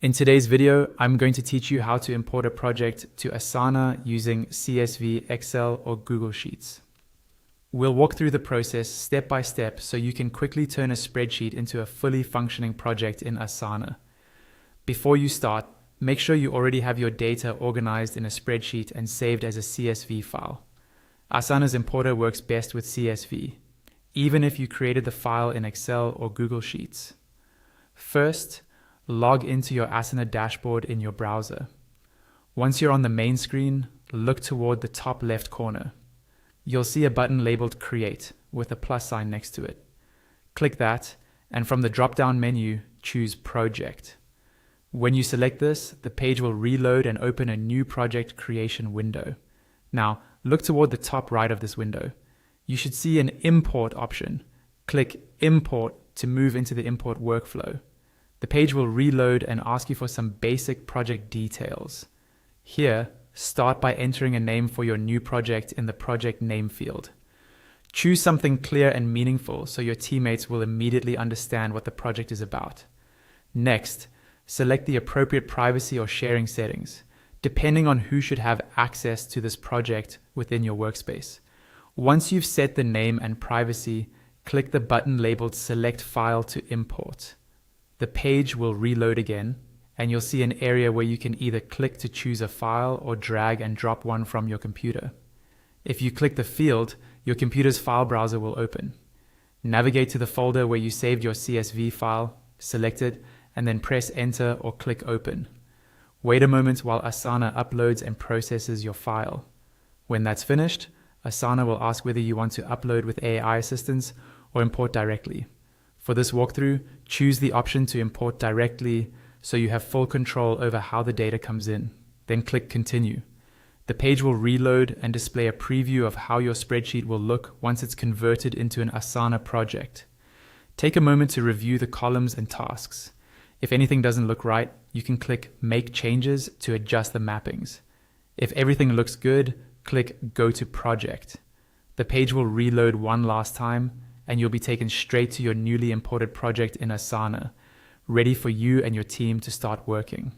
In today's video, I'm going to teach you how to import a project to Asana using CSV, Excel, or Google Sheets. We'll walk through the process step by step so you can quickly turn a spreadsheet into a fully functioning project in Asana. Before you start, make sure you already have your data organized in a spreadsheet and saved as a CSV file. Asana's importer works best with CSV, even if you created the file in Excel or Google Sheets. First, log into your Asana dashboard in your browser. Once you're on the main screen, look toward the top left corner. You'll see a button labeled Create with a plus sign next to it. Click that, and from the drop-down menu, choose Project. When you select this, the page will reload and open a new project creation window. Now, look toward the top right of this window. You should see an Import option. Click Import to move into the import workflow. The page will reload and ask you for some basic project details. Here, start by entering a name for your new project in the project name field. Choose something clear and meaningful so your teammates will immediately understand what the project is about. Next, select the appropriate privacy or sharing settings, depending on who should have access to this project within your workspace. Once you've set the name and privacy, click the button labeled Select File to import. The page will reload again, and you'll see an area where you can either click to choose a file or drag and drop one from your computer. If you click the field, your computer's file browser will open. Navigate to the folder where you saved your CSV file, select it, and then press Enter or click Open. Wait a moment while Asana uploads and processes your file. When that's finished, Asana will ask whether you want to upload with AI assistance or import directly. For this walkthrough, choose the option to import directly so you have full control over how the data comes in. Then click Continue. The page will reload and display a preview of how your spreadsheet will look once it's converted into an Asana project. Take a moment to review the columns and tasks. If anything doesn't look right, you can click Make Changes to adjust the mappings. If everything looks good, click Go to Project. The page will reload one last time, and you'll be taken straight to your newly imported project in Asana, ready for you and your team to start working.